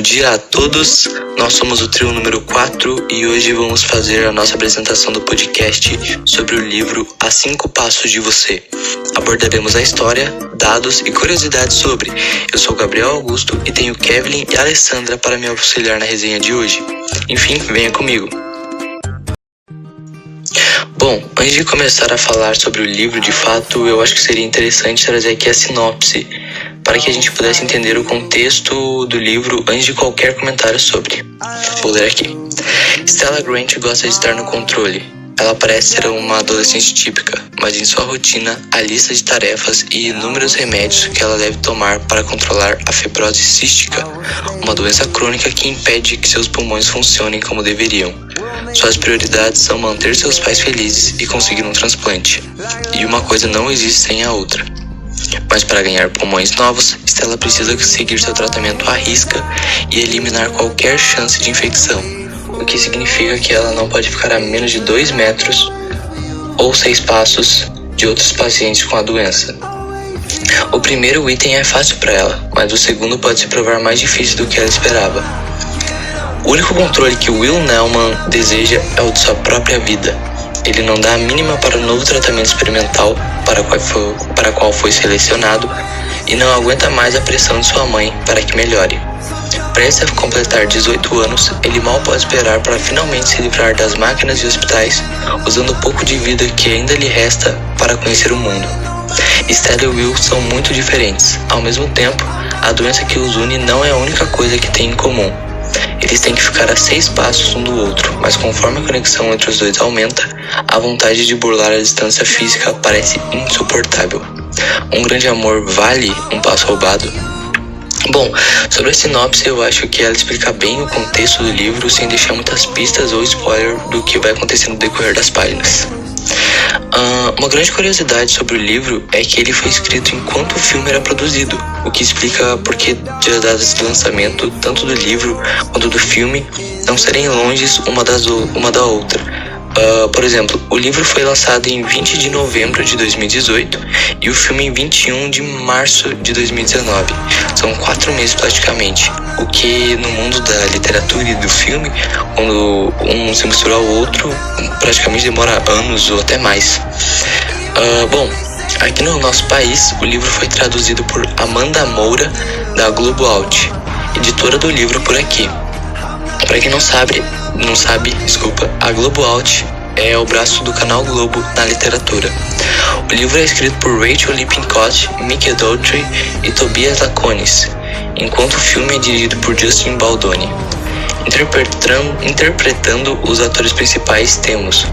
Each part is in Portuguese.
dia a todos, nós somos o trio número 4 e hoje vamos fazer a nossa apresentação do podcast sobre o livro A 5 Passos de Você. Abordaremos a história, dados e curiosidades sobre. Eu sou Gabriel Augusto e tenho Kevin e Alessandra para me auxiliar na resenha de hoje. Enfim, venha comigo. Bom, antes de começar a falar sobre o livro de fato, eu acho que seria interessante trazer aqui a sinopse, para que a gente pudesse entender o contexto do livro antes de qualquer comentário sobre. Vou ler aqui. Stella Grant gosta de estar no controle. Ela parece ser uma adolescente típica, mas em sua rotina há lista de tarefas e inúmeros remédios que ela deve tomar para controlar a fibrose cística, uma doença crônica que impede que seus pulmões funcionem como deveriam. Suas prioridades são manter seus pais felizes e conseguir um transplante. E uma coisa não existe sem a outra. Mas para ganhar pulmões novos, Stella precisa seguir seu tratamento à risca e eliminar qualquer chance de infecção, o que significa que ela não pode ficar a menos de 2 metros ou 6 passos de outros pacientes com a doença. O primeiro item é fácil para ela, mas o segundo pode se provar mais difícil do que ela esperava. O único controle que Will Neumann deseja é o de sua própria vida. Ele não dá a mínima para o novo tratamento experimental para qual foi selecionado e não aguenta mais a pressão de sua mãe para que melhore. Prestes a completar 18 anos, ele mal pode esperar para finalmente se livrar das máquinas e hospitais, usando o pouco de vida que ainda lhe resta para conhecer o mundo. Stella e Will são muito diferentes. Ao mesmo tempo, a doença que os une não é a única coisa que têm em comum. Eles têm que ficar a 6 passos um do outro, mas conforme a conexão entre os dois aumenta, a vontade de burlar a distância física parece insuportável. Um grande amor vale um passo roubado? Bom, sobre a sinopse eu acho que ela explica bem o contexto do livro sem deixar muitas pistas ou spoiler do que vai acontecer no decorrer das páginas. Uma grande curiosidade sobre o livro é que ele foi escrito enquanto o filme era produzido, o que explica porque as datas de lançamento, tanto do livro quanto do filme, não serem longes uma da outra. Por exemplo, o livro foi lançado em 20 de novembro de 2018 e o filme em 21 de março de 2019. São 4 meses praticamente, o que no mundo da literatura e do filme, quando um se mistura ao outro, praticamente demora anos ou até mais. Bom, aqui no nosso país, o livro foi traduzido por Amanda Moura, da Globo Out, editora do livro por aqui. Para quem não sabe, a Globo Out é o braço do canal Globo na literatura. O livro é escrito por Rachel Lippincott, Mickey Dougherty e Tobias Laconis, enquanto o filme é dirigido por Justin Baldoni. Interpretando os atores principais temos,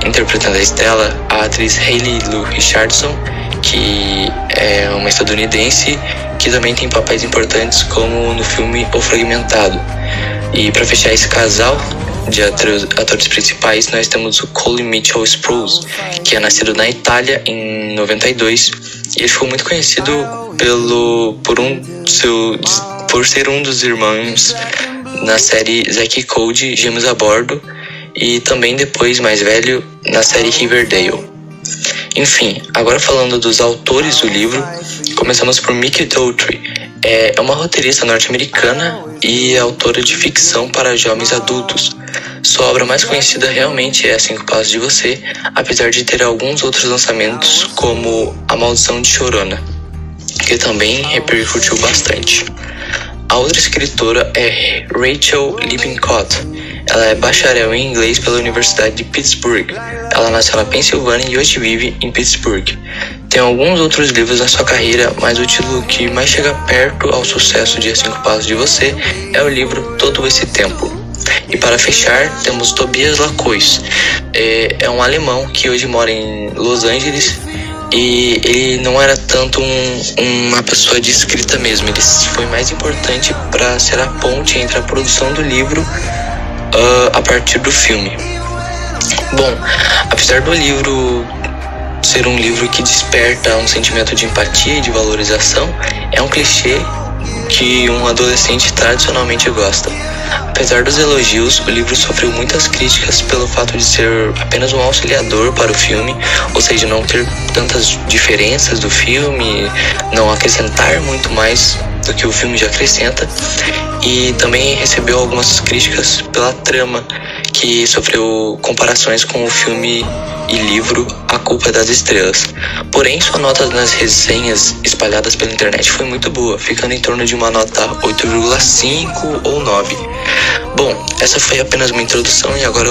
interpretando a Stella, a atriz Hayley Lu Richardson, que é uma estadunidense que também tem papéis importantes como no filme O Fragmentado. E para fechar esse casal de atores principais, nós temos o Colin Mitchell Spruce, que é nascido na Itália em 92 e ele ficou muito conhecido por ser um dos irmãos na série Zack e Cody Gêmeos a Bordo e também depois, mais velho, na série Riverdale. Enfim, agora falando dos autores do livro, começamos por Mickey Dougherty. É uma roteirista norte-americana e autora de ficção para jovens adultos. Sua obra mais conhecida realmente é A 5 Passos de Você, apesar de ter alguns outros lançamentos como A Maldição de Chorona, que também repercutiu bastante. A outra escritora é Rachel Lippincott. Ela é bacharel em inglês pela Universidade de Pittsburgh. Ela nasceu na Pensilvânia e hoje vive em Pittsburgh. Tem alguns outros livros na sua carreira, mas o título que mais chega perto ao sucesso de A 5 Passos de Você é o livro Todo Esse Tempo. E para fechar, temos Tobias Laconis. É um alemão que hoje mora em Los Angeles e ele não era tanto uma pessoa de escrita mesmo. Ele foi mais importante para ser a ponte entre a produção do livro a partir do filme. Bom, apesar do livro ser um livro que desperta um sentimento de empatia e de valorização, é um clichê que um adolescente tradicionalmente gosta. Apesar dos elogios, o livro sofreu muitas críticas pelo fato de ser apenas um auxiliador para o filme, ou seja, não ter tantas diferenças do filme, não acrescentar muito mais do que o filme já acrescenta, e também recebeu algumas críticas pela trama, que sofreu comparações com o filme e livro A Culpa é das Estrelas. Porém, sua nota nas resenhas espalhadas pela internet foi muito boa, ficando em torno de uma nota 8,5 ou 9. Bom, essa foi apenas uma introdução e agora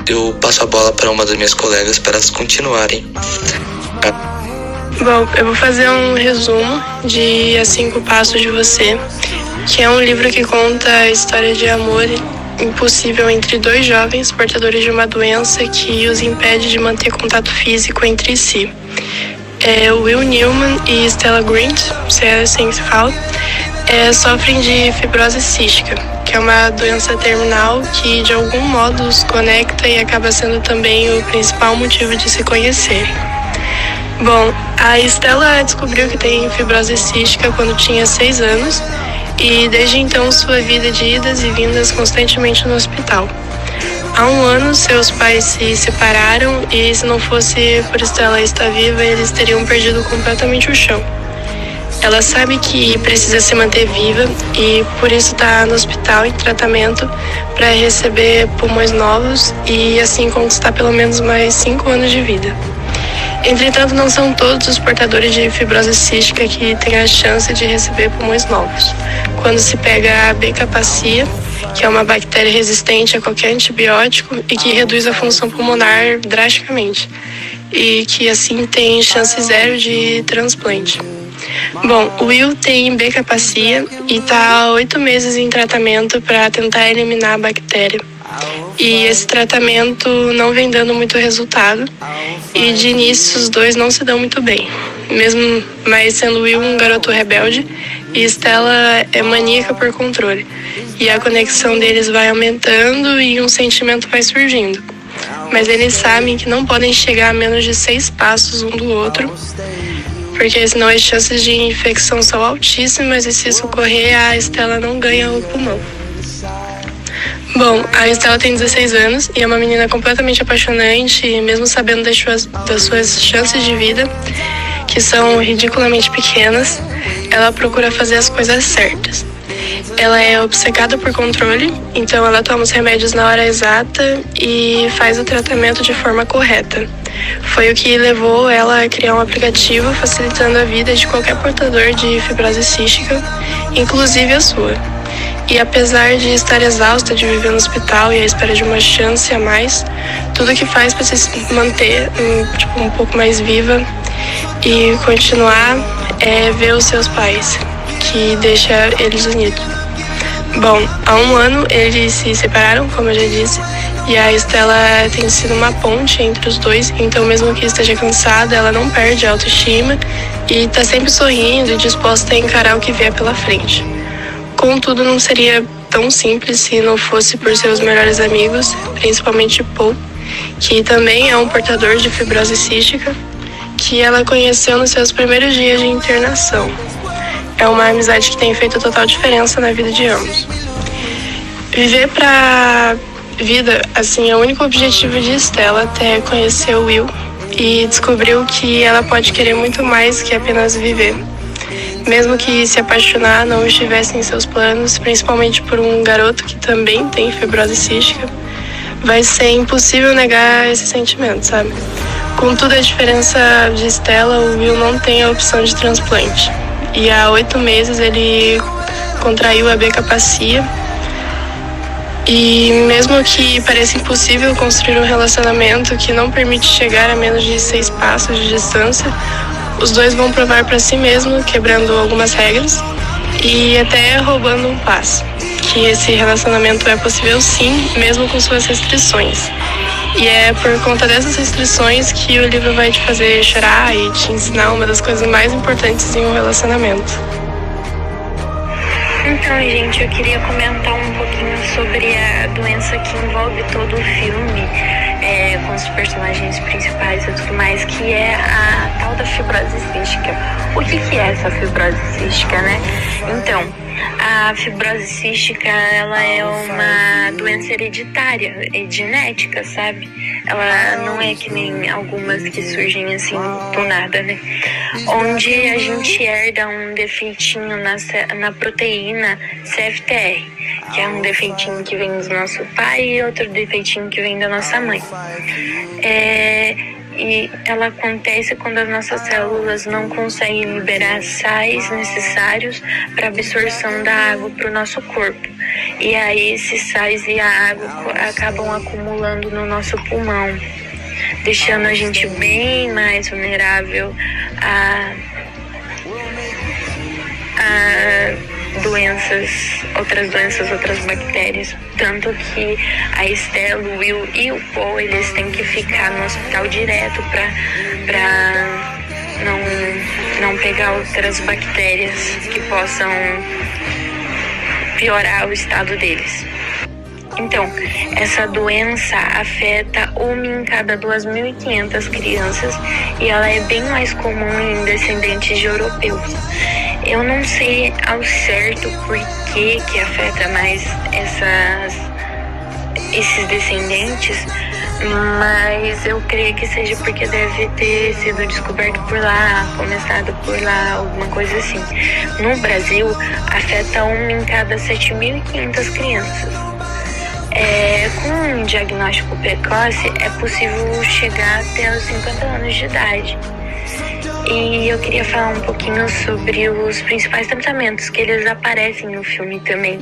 eu passo a bola para uma das minhas colegas para elas continuarem. Bom, eu vou fazer um resumo de As 5 Passos de Você, que é um livro que conta a história de amor impossível entre dois jovens portadores de uma doença que os impede de manter contato físico entre si. Will Newman e Stella Grant, se é assim que se fala, sofrem de fibrose cística, que é uma doença terminal que de algum modo os conecta e acaba sendo também o principal motivo de se conhecerem. Bom, a Stella descobriu que tem fibrose cística quando tinha 6 anos e desde então sua vida de idas e vindas constantemente no hospital. Há 1 ano seus pais se separaram e se não fosse por Stella estar viva, eles teriam perdido completamente o chão. Ela sabe que precisa se manter viva e por isso está no hospital em tratamento para receber pulmões novos e assim conquistar pelo menos mais 5 anos de vida. Entretanto, não são todos os portadores de fibrose cística que têm a chance de receber pulmões novos. Quando se pega a B. capacia, que é uma bactéria resistente a qualquer antibiótico e que reduz a função pulmonar drasticamente, e que assim tem chance zero de transplante. Bom, o Will tem B. capacia e está há 8 meses em tratamento para tentar eliminar a bactéria. E esse tratamento não vem dando muito resultado e de início os dois não se dão muito bem, mesmo mais sendo Will um garoto rebelde e Stella é maníaca por controle. E a conexão deles vai aumentando e um sentimento vai surgindo. Mas eles sabem que não podem chegar a menos de 6 passos um do outro, porque senão as chances de infecção são altíssimas e se isso ocorrer, a Stella não ganha o pulmão. Bom, a Stella tem 16 anos e é uma menina completamente apaixonante, e mesmo sabendo das suas chances de vida, que são ridiculamente pequenas, ela procura fazer as coisas certas. Ela é obcecada por controle, então ela toma os remédios na hora exata e faz o tratamento de forma correta. Foi o que levou ela a criar um aplicativo facilitando a vida de qualquer portador de fibrose cística, inclusive a sua. E apesar de estar exausta de viver no hospital e à espera de uma chance a mais, tudo que faz para se manter um pouco mais viva e continuar é ver os seus pais, que deixa eles unidos. Bom, há 1 ano eles se separaram, como eu já disse, e a Stella tem sido uma ponte entre os dois, então mesmo que esteja cansada, ela não perde a autoestima e está sempre sorrindo e disposta a encarar o que vier pela frente. Contudo, não seria tão simples se não fosse por seus melhores amigos, principalmente Paul, que também é um portador de fibrose cística, que ela conheceu nos seus primeiros dias de internação. É uma amizade que tem feito total diferença na vida de ambos. Viver pra vida, assim, é o único objetivo de Stella até conhecer o Will e descobriu que ela pode querer muito mais que apenas viver. Mesmo que se apaixonar não estivesse em seus planos, principalmente por um garoto que também tem fibrose cística, vai ser impossível negar esse sentimento, sabe? Contudo, a diferença de Stella, o Will não tem a opção de transplante. E há 8 meses ele contraiu a B. capacia. E mesmo que pareça impossível construir um relacionamento que não permite chegar a menos de 6 passos de distância, os dois vão provar para si mesmos, quebrando algumas regras e até roubando um passo, que esse relacionamento é possível sim, mesmo com suas restrições. E é por conta dessas restrições que o livro vai te fazer chorar e te ensinar uma das coisas mais importantes em um relacionamento. Então, gente, eu queria comentar um pouquinho sobre a doença que envolve todo o filme. com os personagens principais e tudo mais, que é a tal da fibrose cística. O que é essa fibrose cística, né? Então, a fibrose cística, ela é uma doença hereditária e genética, sabe? Ela não é que nem algumas que surgem assim do nada, né? Onde a gente herda um defeitinho na proteína CFTR, que é um defeitinho que vem do nosso pai e outro defeitinho que vem da nossa mãe. E ela acontece quando as nossas células não conseguem liberar sais necessários para absorção da água para o nosso corpo. E aí esses sais e a água acabam acumulando no nosso pulmão, deixando a gente bem mais vulnerável a outras bactérias. Tanto que a Estela, o Will e o Paul, eles têm que ficar no hospital direto para não pegar outras bactérias que possam piorar o estado deles. Então, essa doença afeta uma em cada 2.500 crianças e ela é bem mais comum em descendentes de europeus. Eu não sei ao certo por que afeta mais esses descendentes, mas eu creio que seja porque deve ter sido descoberto por lá, começado por lá, alguma coisa assim. No Brasil, afeta uma em cada 7.500 crianças. Com um diagnóstico precoce, é possível chegar até os 50 anos de idade. E eu queria falar um pouquinho sobre os principais tratamentos que eles aparecem no filme também,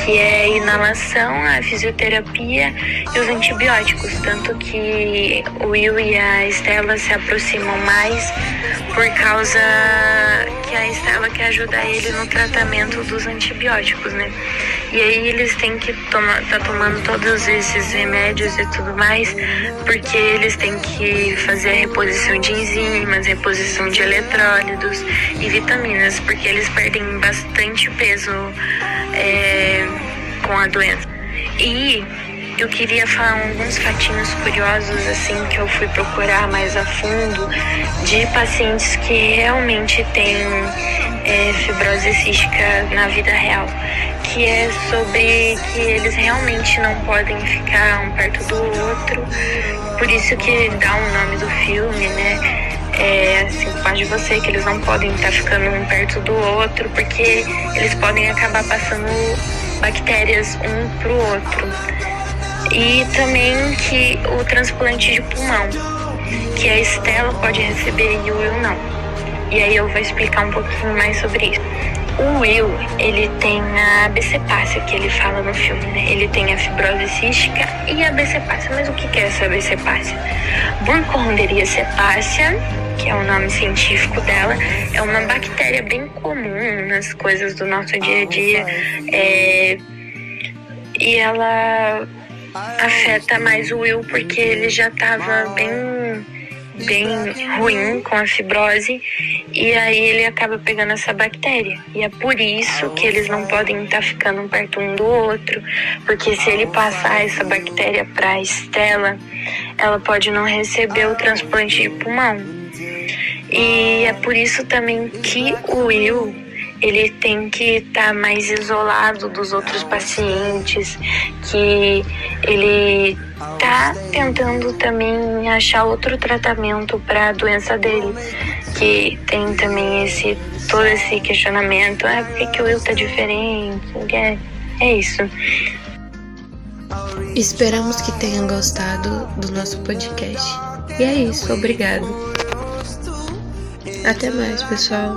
que é a inalação, a fisioterapia e os antibióticos, tanto que o Will e a Estela se aproximam mais por causa que a Estela quer ajudar ele no tratamento dos antibióticos, né? E aí eles têm que tá tomando todos esses remédios e tudo mais, porque eles têm que fazer a reposição de enzimas, reposição de eletrólitos e vitaminas, porque eles perdem bastante peso com a doença. E eu queria falar alguns fatinhos curiosos, assim, que eu fui procurar mais a fundo, de pacientes que realmente têm fibrose cística na vida real, que é sobre que eles realmente não podem ficar um perto do outro, por isso que dá o nome do filme, né? Assim, pode você, que eles não podem estar ficando um perto do outro, porque eles podem acabar passando bactérias um pro outro. E também que o transplante de pulmão, que a Estela pode receber e o Will não. E aí eu vou explicar um pouquinho mais sobre isso. O Will, ele tem a abscepácia, que ele fala no filme, né? Ele tem a fibrose cística e a abscepácia. Mas o que é essa abscepácia? Burkholderia cepacia, que é o nome científico dela, é uma bactéria bem comum nas coisas do nosso dia a dia. E ela afeta mais o Will porque ele já estava bem ruim com a fibrose, e aí ele acaba pegando essa bactéria. E é por isso que eles não podem estar ficando perto um do outro, porque se ele passar essa bactéria para a Estela, ela pode não receber o transplante de pulmão. E é por isso também que o Will, ele tem que estar mais isolado dos outros pacientes, que ele tá tentando também achar outro tratamento para a doença dele, que tem também todo esse questionamento, por que o Will tá diferente? É isso. Esperamos que tenham gostado do nosso podcast. E é isso, obrigado. Até mais, pessoal.